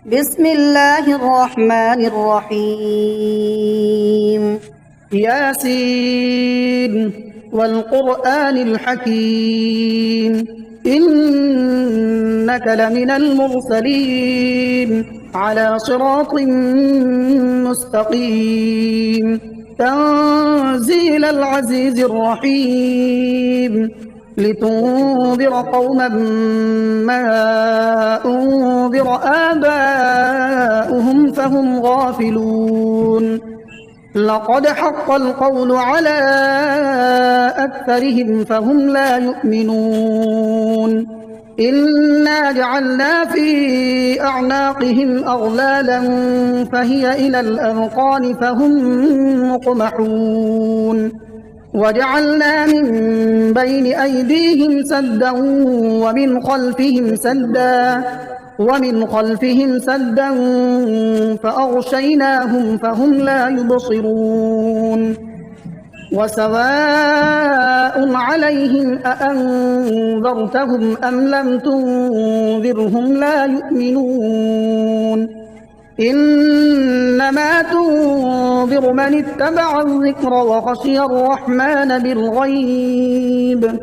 بسم الله الرحمن الرحيم. ياسين والقرآن الحكيم إنك لمن المرسلين على صراط مستقيم تنزيل العزيز الرحيم لتنذر قوما ما أنذر آباؤهم فهم غافلون لقد حق القول على أكثرهم فهم لا يؤمنون إنا جعلنا في أعناقهم أغلالا فهي إلى الأذقان فهم مقمحون وجعلنا من بين أيديهم سدا ومن خلفهم سدا فأغشيناهم فهم لا يبصرون وسواء عليهم أأنذرتهم أم لم تنذرهم لا يؤمنون إنما تنذر من اتبع الذكر وخشي الرحمن بالغيب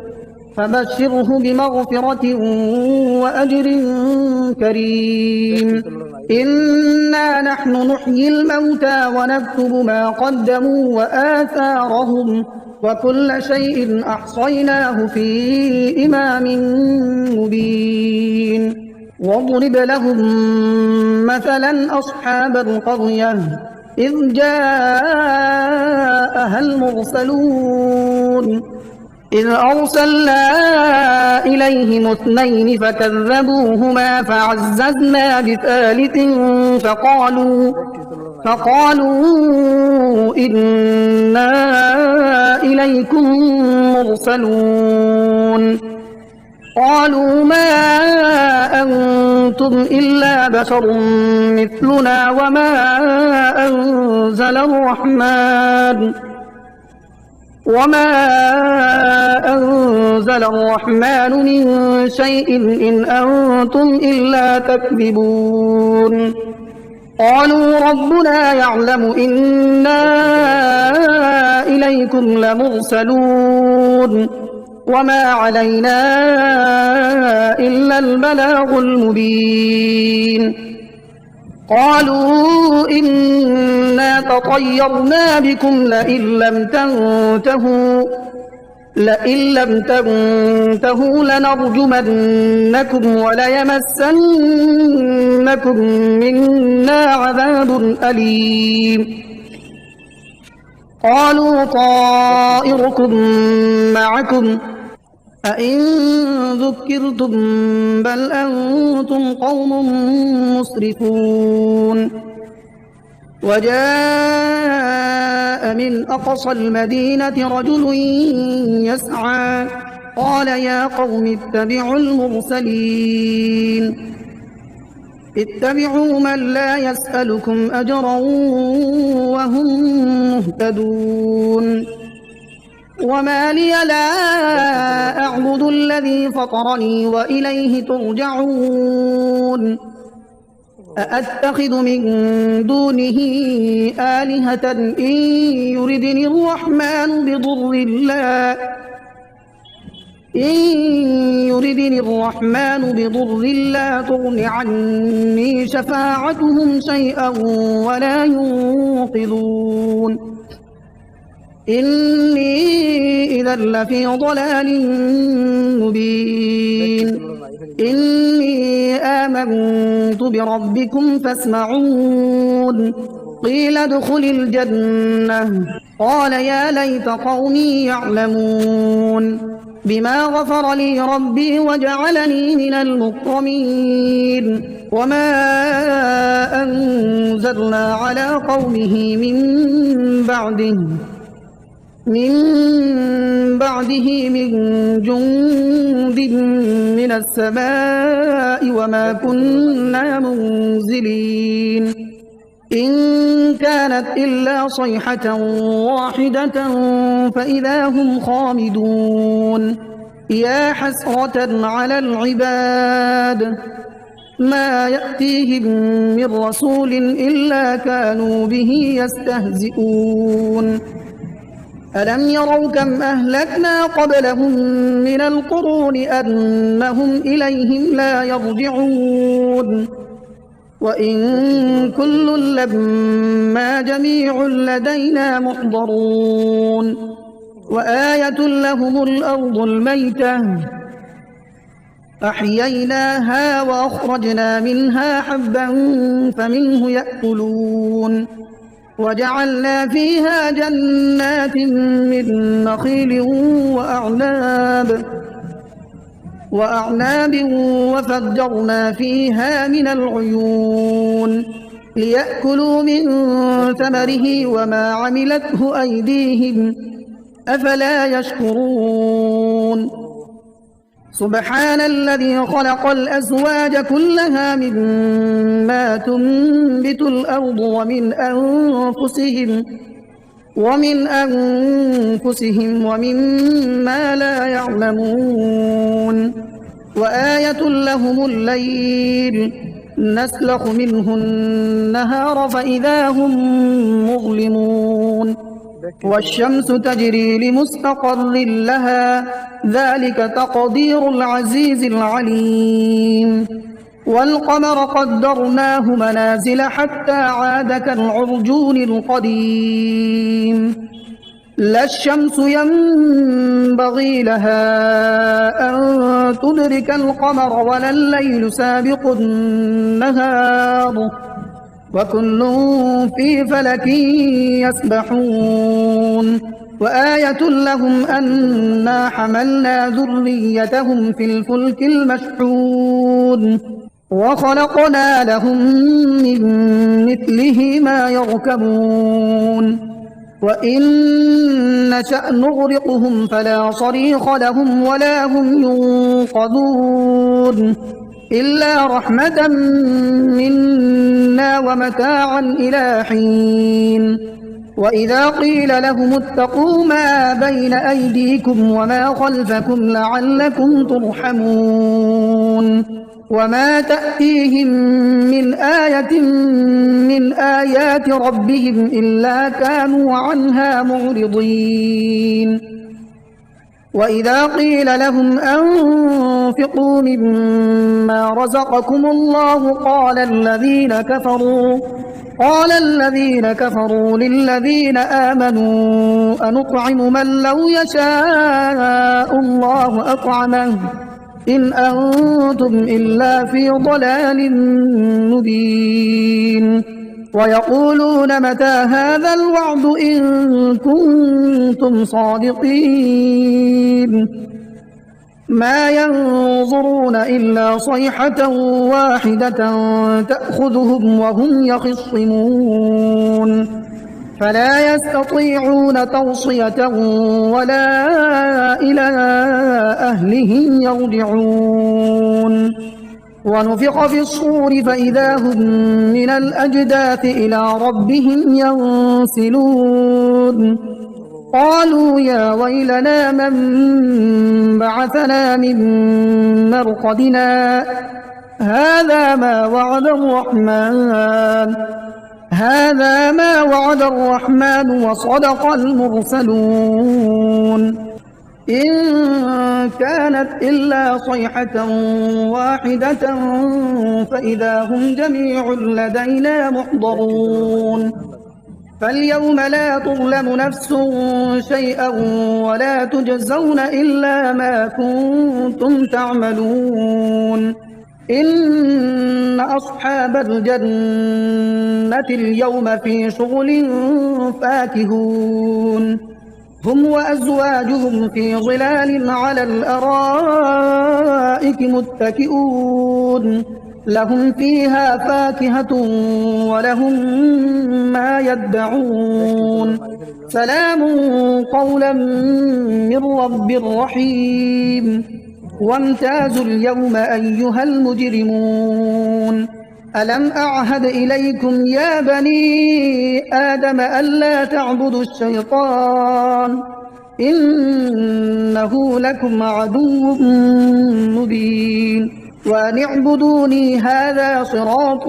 فبشره بمغفرة وأجر كريم إنا نحن نحيي الموتى ونكتب ما قدموا وآثارهم وكل شيء أحصيناه في إمام مبين واضرب لهم مثلا أصحاب القرية إذ جاءها المرسلون إذ أرسلنا إليهم اثنين فكذبوهما فعززنا بثالث فقالوا إنا إليكم مرسلون قالوا ما أنتم إلا بشر مثلنا وما أنزل الرحمن من شيء إن أنتم إلا تكذبون قالوا ربنا يعلم إنا إليكم لمرسلون وما علينا إلا البلاغ المبين قالوا إنا تطيرنا بكم لئن لم تنتهوا لنرجمنكم وليمسنكم منا عذاب أليم قالوا طائركم معكم أئن ذكرتم بل أنتم قوم مسرفون وجاء من أقصى المدينة رجل يسعى قال يا قوم اتبعوا المرسلين اتبعوا من لا يسألكم أجرا وهم مهتدون وما لي لا أعبد الذي فطرني وإليه ترجعون أأتخذ من دونه آلهة إن يردني الرحمن بضر لا تغن عني شفاعتهم شيئا ولا ينقذون إني إذا لفي ضلال مبين إني آمنت بربكم فاسمعون قيل ادخل الجنة قال يا ليت قومي يعلمون بما غفر لي ربي وجعلني من المكرمين وما أنزلنا على قومه من بعده من جند من السماء وما كنا منزلين إن كانت إلا صيحة واحدة فإذا هم خامدون يا حسرة على العباد ما يأتيهم من رسول إلا كانوا به يستهزئون ألم يروا كم أهلكنا قبلهم من القرون أنهم إليهم لا يرجعون وإن كل لما جميع لدينا محضرون وآية لهم الأرض الميتة أحييناها وأخرجنا منها حبا فمنه يأكلون وجعلنا فيها جنات من نخيل وأعناب وفجرنا فيها من العيون ليأكلوا من ثمره وما عملته أيديهم أفلا يشكرون سبحان الذي خلق الأزواج كلها مما تنبت الأرض ومن أنفسهم ومما لا يعلمون وآية لهم الليل نسلخ منه النهار فإذا هم مظلمون والشمس تجري لمستقر لها ذلك تقدير العزيز العليم والقمر قدرناه منازل حتى عاد كالعرجون القديم لا الشمس ينبغي لها أن تدرك القمر ولا الليل سابق النهار وكل في فلك يسبحون وآية لهم أنا حملنا ذريتهم في الفلك المشحون وخلقنا لهم من مثله ما يركبون وإن نشأ نغرقهم فلا صريخ لهم ولا هم ينقذون إلا رحمة منا ومتاعا إلى حين وإذا قيل لهم اتقوا ما بين أيديكم وما خلفكم لعلكم ترحمون وما تأتيهم من آية من آيات ربهم إلا كانوا عنها معرضين وإذا قيل لهم أنفقوا مما رزقكم الله قال الذين كفروا للذين آمنوا أنطعم من لو يشاء الله أطعمه إن أنتم إلا في ضلال مبين ويقولون متى هذا الوعد إن كنتم صادقين ما ينظرون إلا صيحة واحدة تأخذهم وهم يخصمون فلا يستطيعون توصية ولا إلى أهلهم يرجعون ونفخ في الصور فإذا هم من الأجداث إلى ربهم ينسلون قالوا يا ويلنا من بعثنا من مرقدنا هذا ما وعد الرحمن وصدق المرسلون إن كانت إلا صيحة واحدة فإذا هم جميع لدينا محضرون فاليوم لا تظلم نفس شيئا ولا تجزون إلا ما كنتم تعملون إن أصحاب الجنة اليوم في شغل فاكهون هم وأزواجهم في ظلال على الأرائك متكئون لهم فيها فاكهة ولهم ما يدعون سلام قولا من رب رحيم وامتازوا اليوم أيها المجرمون ألم أعهد إليكم يا بني آدم ألا تعبدوا الشيطان إنه لكم عدو مبين وأن اعبدوني هذا صراط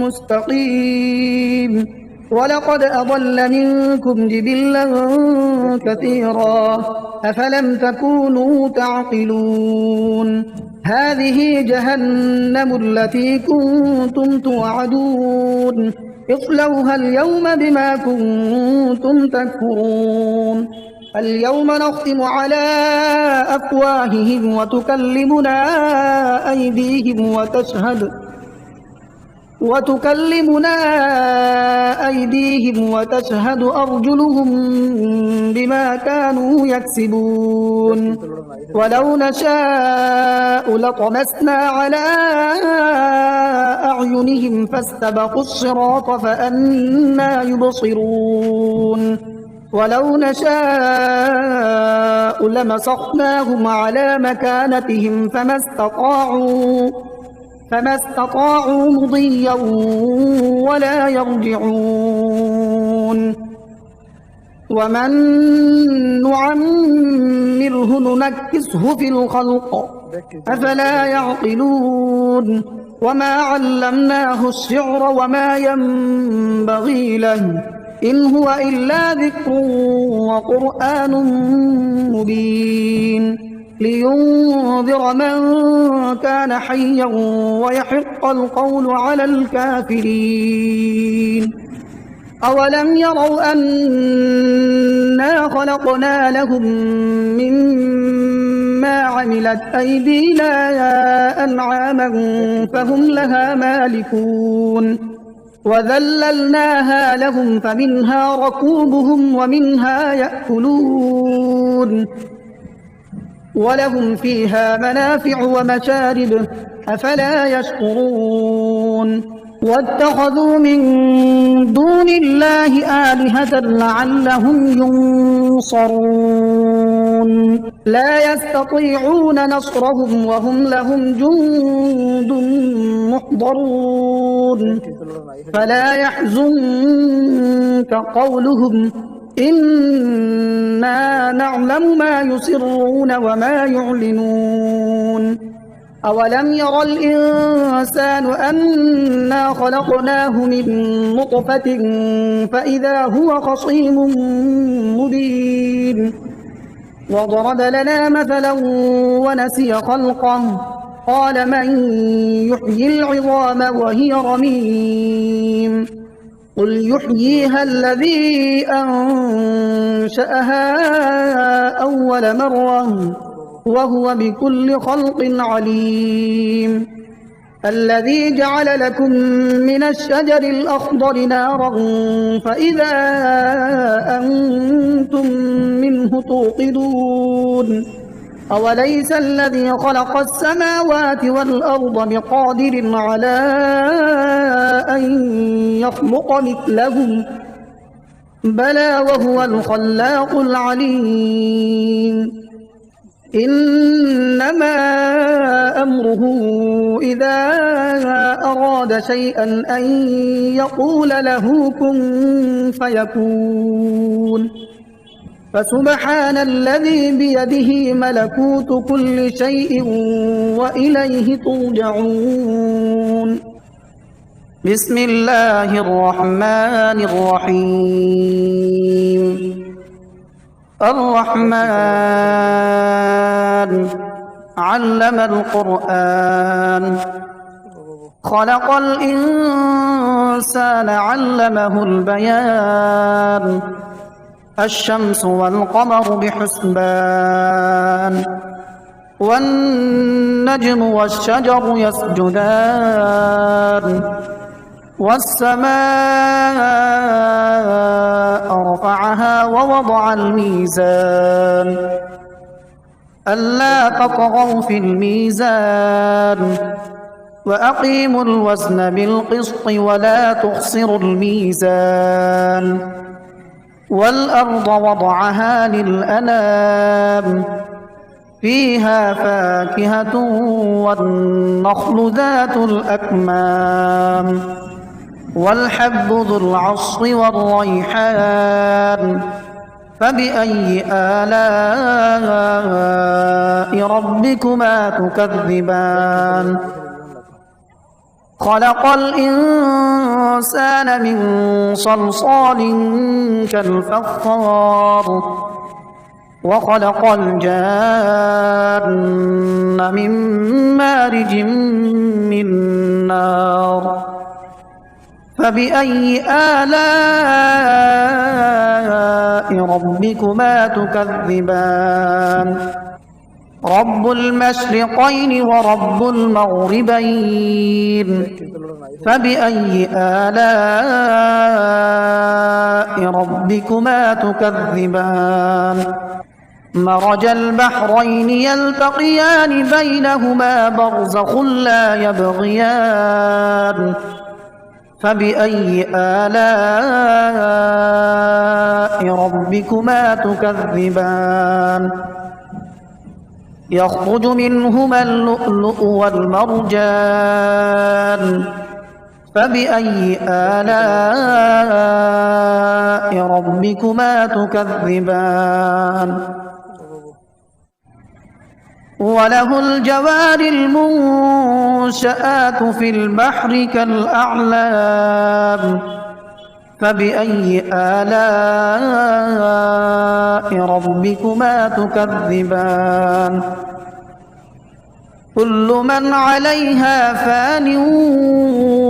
مستقيم ولقد أضل منكم جبلا كثيرا أفلم تكونوا تعقلون هذه جهنم التي كنتم توعدون اصلوها اليوم بما كنتم تكفرون اليوم نختم على أفواههم وتكلمنا أيديهم وتشهد أرجلهم بما كانوا يكسبون ولو نشاء لطمسنا على أعينهم فاستبقوا الصراط فأنى يبصرون ولو نشاء لمسخناهم على مكانتهم فما استطاعوا مضيا ولا يرجعون ومن نعمره ننكسه في الخلق أفلا يعقلون وما علمناه الشعر وما ينبغي له إن هو إلا ذكر وقرآن مبين لينذر من كان حيا ويحق القول على الكافرين أولم يروا أنا خلقنا لهم مما عملت أيدينا أنعاما فهم لها مالكون وذللناها لهم فمنها ركوبهم ومنها يأكلون ولهم فيها منافع ومشارب أفلا يشكرون واتخذوا من دون الله آلهة لعلهم ينصرون لا يستطيعون نصرهم وهم لهم جند محضرون فلا يحزنك قولهم إنا نعلم ما يسرون وما يعلنون أولم ير الإنسان أنا خلقناه من نطفة فإذا هو خصيم مبين وضرب لنا مثلا ونسي خلقه قال من يحيي العظام وهي رميم قل يحييها الذي أنشأها أول مرة وهو بكل خلق عليم الذي جعل لكم من الشجر الأخضر نارا فإذا أنتم منه توقدون أوليس الذي خلق السماوات والأرض بقادر على أن يخلق مثلهم بلى وهو الخلاق العليم إنما أمره إذا أراد شيئا أن يقول له كن فيكون فسبحان الذي بيده ملكوت كل شيء وإليه ترجعون بسم الله الرحمن الرحيم الرحمن علم القرآن خلق الإنسان علمه البيان الشمس والقمر بحسبان والنجم والشجر يسجدان والسماء رفعها ووضع الميزان ألا تطغوا في الميزان وأقيموا الوزن بالقسط ولا تخسروا الميزان والأرض وضعها للأنام فيها فاكهة والنخل ذات الأكمام والحب ذو العصف والريحان فبأي آلاء ربكما تكذبان خلق الإنسان من صلصال كالفخار وخلق الجان من مارج من نار فبأي آلاء ربكما تكذبان رب المشرقين ورب المغربين فبأي آلاء ربكما تكذبان مرج البحرين يلتقيان بينهما برزخ لا يبغيان فبأي آلاء ربكما تكذبان يخرج منهما اللؤلؤ والمرجان فبأي آلاء ربكما تكذبان وله الجوار المنشآت في البحر كالأعلام فبأي آلاء ربكما تكذبان كل من عليها فان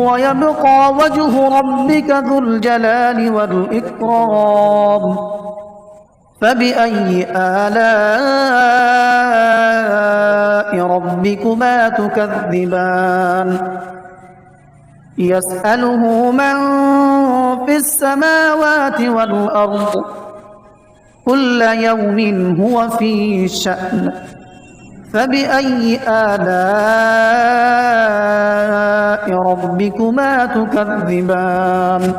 ويبقى وجه ربك ذو الجلال والإكرام فبأي آلاء ربكما تكذبان يسأله من في السماوات والأرض كل يوم هو في شأن فبأي آلاء ربكما تكذبان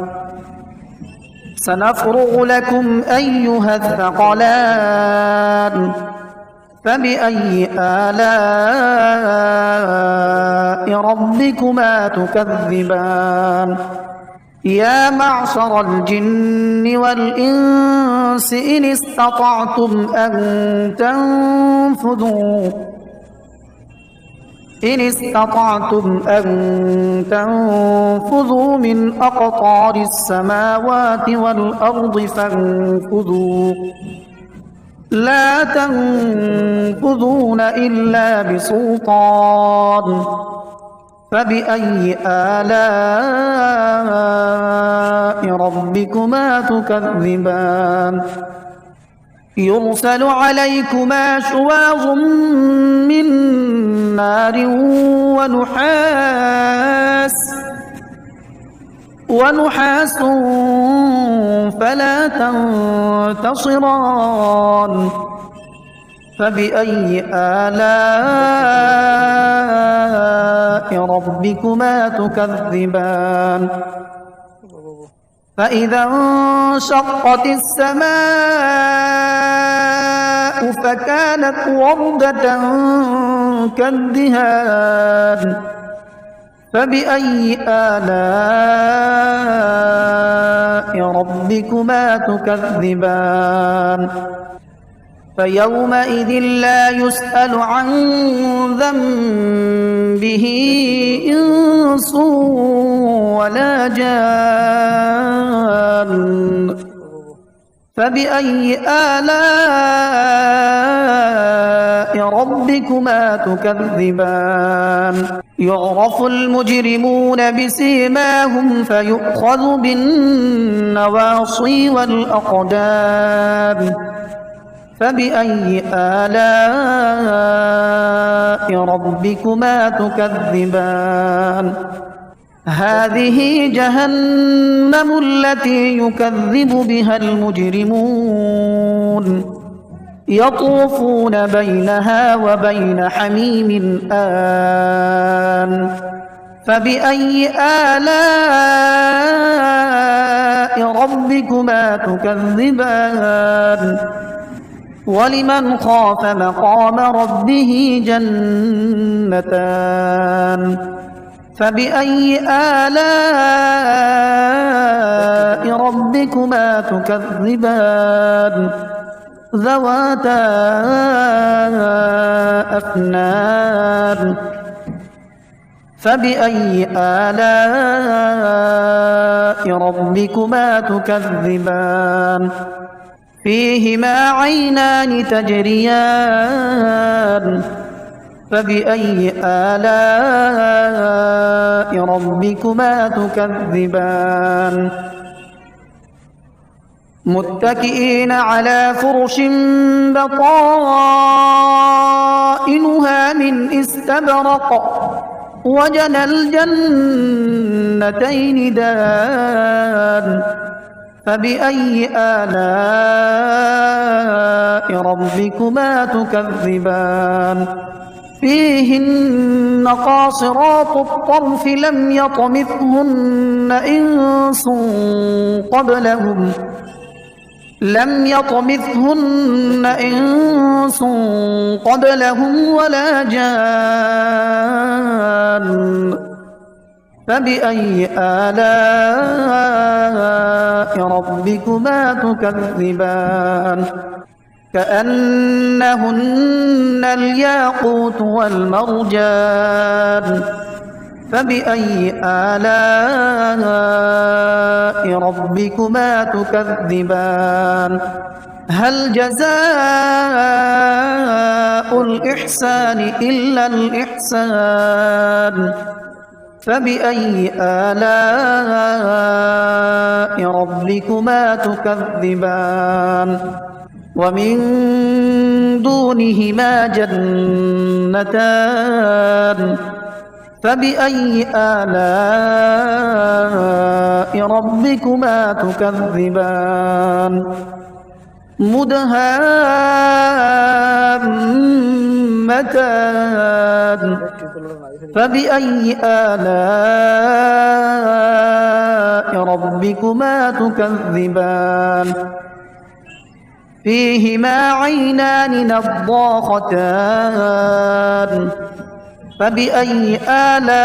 سنفرغ لكم أيها الثقلان فبأي آلاء ربكما تكذبان يا معشر الجن والإنس إن استطعتم أن تنفذوا من أقطار السماوات والأرض فانفذوا لا تنفذون إلا بسلطان فبأي آلاء ربكما تكذبان يرسل عليكما شواظ من نار ونحاس فلا تنتصران فبأي آلاء ربكما تكذبان فإذا انشقت السماء فكانت وردة كالدهان فبأي آلاء ربكما تكذبان فيومئذ لا يسأل عن ذنبه إنس ولا جان فبأي آلاء ربكما تكذبان يعرف المجرمون بسيماهم فيؤخذ بالنواصي والأقدام فبأي آلاء ربكما تكذبان هذه جهنم التي يكذب بها المجرمون يطوفون بينها وبين حميم آن فبأي آلاء ربكما تكذبان ولمن خاف مقام ربه جنتان فبأي آلاء ربكما تكذبان ذواتا أفنان فبأي آلاء ربكما تكذبان فيهما عينان تجريان فبأي آلاء ربكما تكذبان متكئين على فرش بطائنها من استبرق وجنى الجنتين دان فبأي آلاء ربكما تكذبان فيهن قاصرات الطرف لم يطمثهن إنس قبلهم ولا جان فبأي آلاء ربكما تكذبان كأنهن الياقوت والمرجان فبأي آلاء ربكما تكذبان هل جزاء الإحسان إلا الإحسان فبأي آلاء ربكما تكذبان ومن دونهما جنتان فبأي آلاء ربكما تكذبان مدهامتان فبأي آلاء ربكما تكذبان فيهما عينان نضاختان فبأي آلاء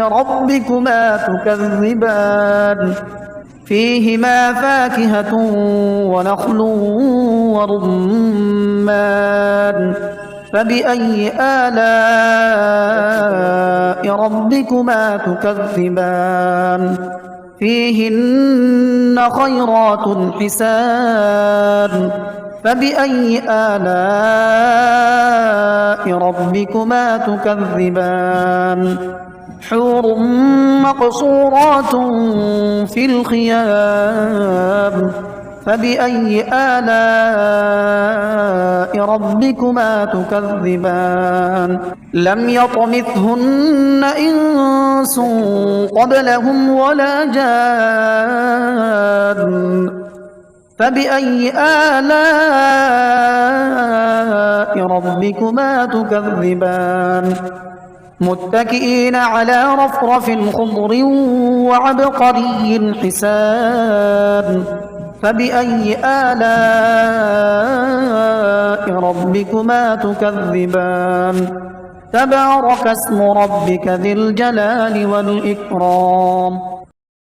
ربكما تكذبان فيهما فاكهة ونخل ورمان فبأي آلاء ربكما تكذبان فيهن خيرات حسان فبأي آلاء ربكما تكذبان حور مقصورات في الخيام فبأي آلاء ربكما تكذبان لم يطمثهن إنس قبلهم ولا جان فبأي آلاء ربكما تكذبان متكئين على رفرف خضر وعبقري حسان فبأي آلاء ربكما تكذبان تبارك اسم ربك ذي الجلال والإكرام